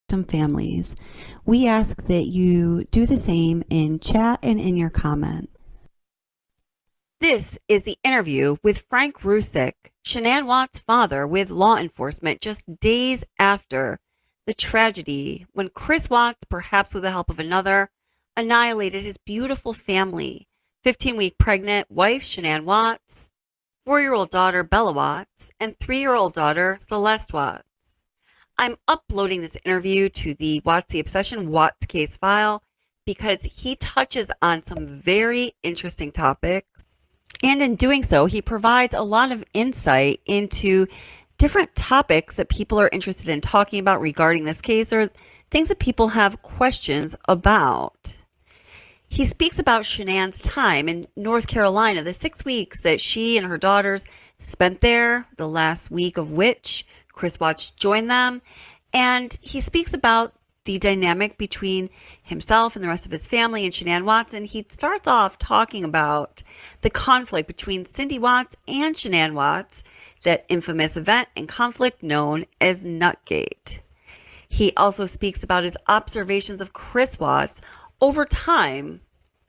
families. We ask that you do the same in chat and in your comments. This is the interview with Frank Rusick, Shanann Watts' father, with law enforcement just days after the tragedy when Chris Watts, perhaps with the help of another, annihilated his beautiful family, 15-week pregnant wife Shanann Watts, 4-year-old daughter Bella Watts, and 3-year-old daughter Celeste Watts. I'm uploading this interview to the Watts the Obsession Watts case file because he touches on some very interesting topics. And in doing so, he provides a lot of insight into different topics that people are interested in talking about regarding this case, or things that people have questions about. He speaks about Shanann's time in North Carolina, the 6 weeks that she and her daughters spent there, the last week of which Chris Watts joined them. And he speaks about the dynamic between himself and the rest of his family and Shanann Watts. And he starts off talking about the conflict between Cindy Watts and Shanann Watts, that infamous event and conflict known as Nutgate. He also speaks about his observations of Chris Watts over time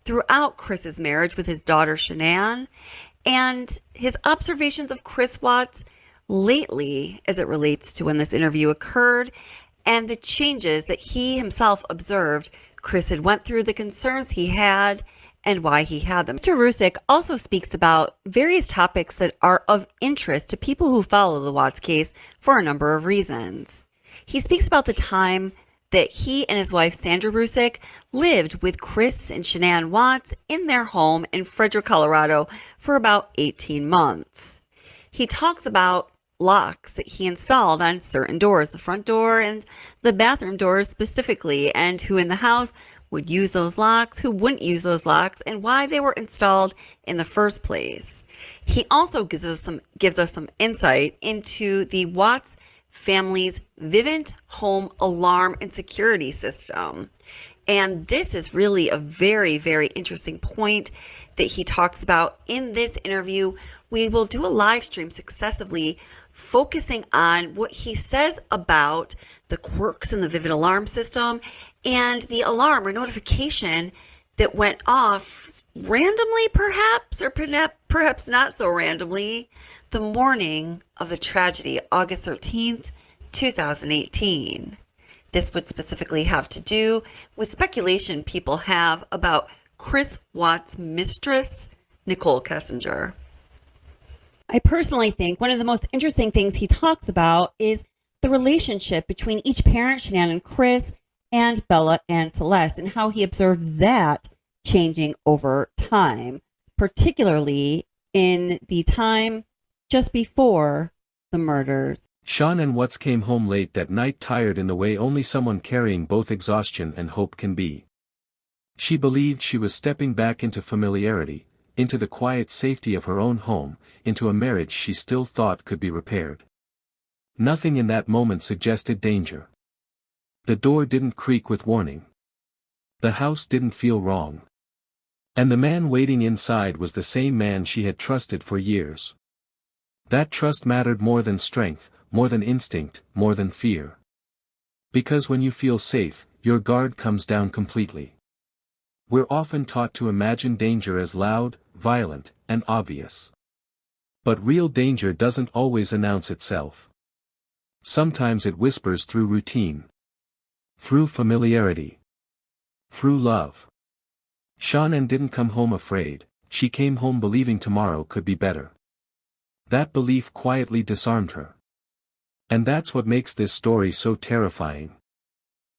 throughout Chris's marriage with his daughter Shanann, and his observations of Chris Watts lately as it relates to when this interview occurred, and the changes that he himself observed Chris had went through, the concerns he had, and why he had them. Mr. Rusick also speaks about various topics that are of interest to people who follow the Watts case for a number of reasons. He speaks about the time that he and his wife Sandra Rusick lived with Chris and Shanann Watts in their home in Frederick, Colorado for about 18 months. He talks about locks that he installed on certain doors, the front door and the bathroom doors specifically, and who in the house would use those locks, who wouldn't use those locks, and why they were installed in the first place. He also gives us some insight into the Watts family's Vivint home alarm and security system. And this is really a very, very interesting point that he talks about in this interview. We will do a live stream successively focusing on what he says about the quirks in the Vivint alarm system and the alarm or notification that went off randomly, perhaps, or perhaps not so randomly, the morning of the tragedy, August 13th, 2018. This would specifically have to do with speculation people have about Chris Watts' mistress, Nicole Kessinger. I personally think one of the most interesting things he talks about is the relationship between each parent, Shanann and Chris, and Bella and Celeste, and how he observed that changing over time, particularly in the time just before the murders. Shanann Watts came home late that night, tired in the way only someone carrying both exhaustion and hope can be. She believed she was stepping back into familiarity, into the quiet safety of her own home, into a marriage she still thought could be repaired. Nothing in that moment suggested danger. The door didn't creak with warning. The house didn't feel wrong. And the man waiting inside was the same man she had trusted for years. That trust mattered more than strength, more than instinct, more than fear. Because when you feel safe, your guard comes down completely. We're often taught to imagine danger as loud, violent, and obvious. But real danger doesn't always announce itself. Sometimes it whispers through routine. Through familiarity. Through love. Shanann didn't come home afraid, she came home believing tomorrow could be better. That belief quietly disarmed her. And that's what makes this story so terrifying.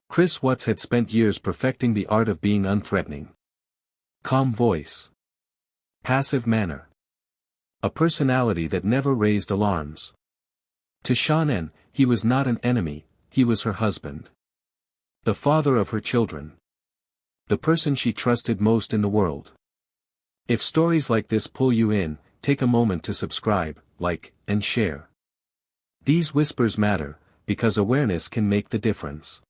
Chris Watts had spent years perfecting the art of being unthreatening. Calm voice. Passive manner. A personality that never raised alarms. To Shanann, he was not an enemy, he was her husband. The father of her children. The person she trusted most in the world. If stories like this pull you in, take a moment to subscribe, like, and share. These whispers matter, because awareness can make the difference.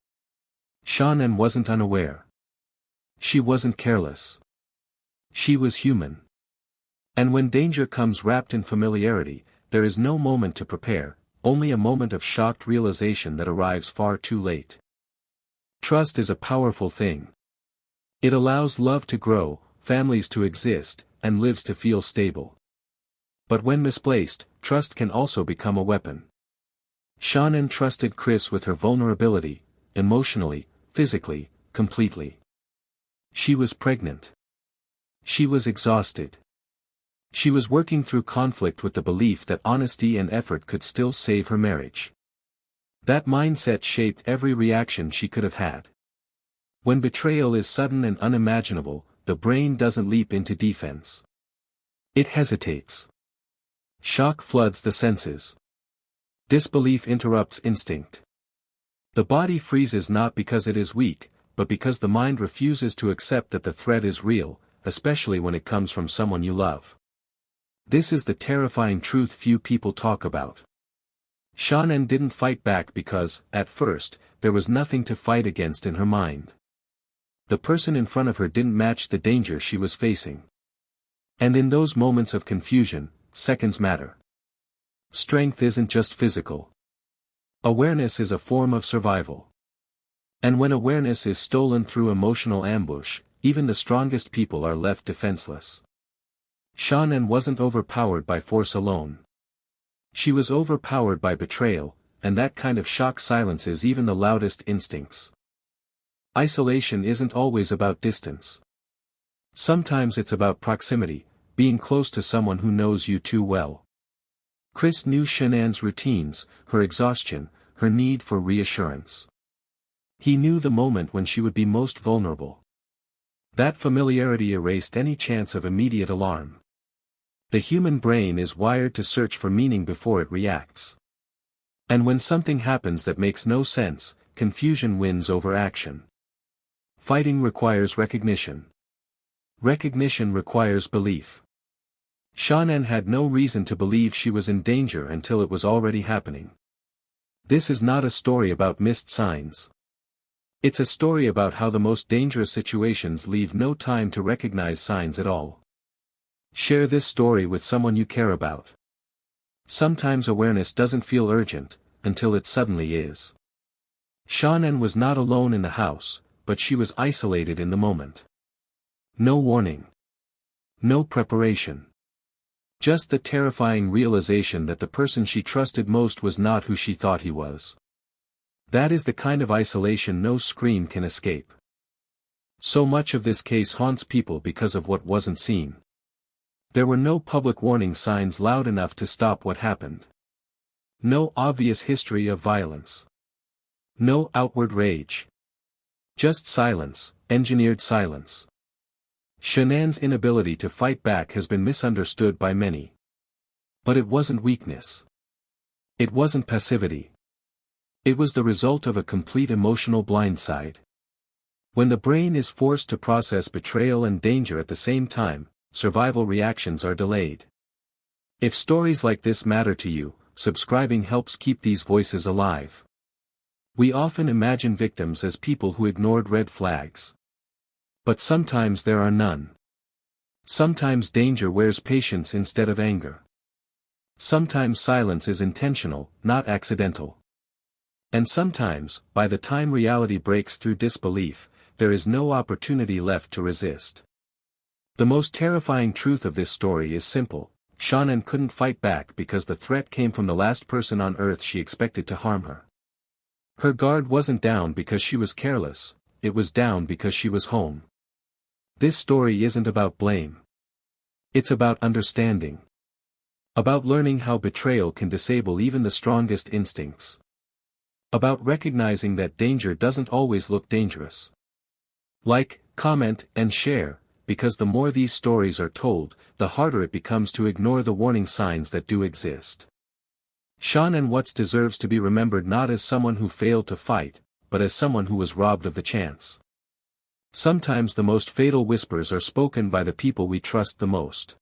Shanann wasn't unaware. She wasn't careless. She was human. And when danger comes wrapped in familiarity, there is no moment to prepare, only a moment of shocked realization that arrives far too late. Trust is a powerful thing. It allows love to grow, families to exist, and lives to feel stable. But when misplaced, trust can also become a weapon. Shanann trusted Chris with her vulnerability, emotionally, physically, completely. She was pregnant. She was exhausted. She was working through conflict with the belief that honesty and effort could still save her marriage. That mindset shaped every reaction she could have had. When betrayal is sudden and unimaginable, the brain doesn't leap into defense. It hesitates. Shock floods the senses. Disbelief interrupts instinct. The body freezes not because it is weak, but because the mind refuses to accept that the threat is real, especially when it comes from someone you love. This is the terrifying truth few people talk about. Shanann didn't fight back because, at first, there was nothing to fight against in her mind. The person in front of her didn't match the danger she was facing. And in those moments of confusion, seconds matter. Strength isn't just physical. Awareness is a form of survival. And when awareness is stolen through emotional ambush, even the strongest people are left defenseless. Shanann wasn't overpowered by force alone. She was overpowered by betrayal, and that kind of shock silences even the loudest instincts. Isolation isn't always about distance. Sometimes it's about proximity, being close to someone who knows you too well. Chris knew Shanann's routines, her exhaustion, her need for reassurance. He knew the moment when she would be most vulnerable. That familiarity erased any chance of immediate alarm. The human brain is wired to search for meaning before it reacts. And when something happens that makes no sense, confusion wins over action. Fighting requires recognition. Recognition requires belief. Shanann had no reason to believe she was in danger until it was already happening. This is not a story about missed signs. It's a story about how the most dangerous situations leave no time to recognize signs at all. Share this story with someone you care about. Sometimes awareness doesn't feel urgent, until it suddenly is. Shanann was not alone in the house, but she was isolated in the moment. No warning. No preparation. Just the terrifying realization that the person she trusted most was not who she thought he was. That is the kind of isolation no scream can escape. So much of this case haunts people because of what wasn't seen. There were no public warning signs loud enough to stop what happened. No obvious history of violence. No outward rage. Just silence, engineered silence. Shanann's inability to fight back has been misunderstood by many. But it wasn't weakness. It wasn't passivity. It was the result of a complete emotional blindside. When the brain is forced to process betrayal and danger at the same time, survival reactions are delayed. If stories like this matter to you, subscribing helps keep these voices alive. We often imagine victims as people who ignored red flags. But sometimes there are none. Sometimes danger wears patience instead of anger. Sometimes silence is intentional, not accidental. And sometimes, by the time reality breaks through disbelief, there is no opportunity left to resist. The most terrifying truth of this story is simple: Shanann couldn't fight back because the threat came from the last person on earth she expected to harm her. Her guard wasn't down because she was careless, it was down because she was home. This story isn't about blame. It's about understanding. About learning how betrayal can disable even the strongest instincts. About recognizing that danger doesn't always look dangerous. Like, comment, and share, because the more these stories are told, the harder it becomes to ignore the warning signs that do exist. Shanann Watts deserves to be remembered not as someone who failed to fight, but as someone who was robbed of the chance. Sometimes the most fatal whispers are spoken by the people we trust the most.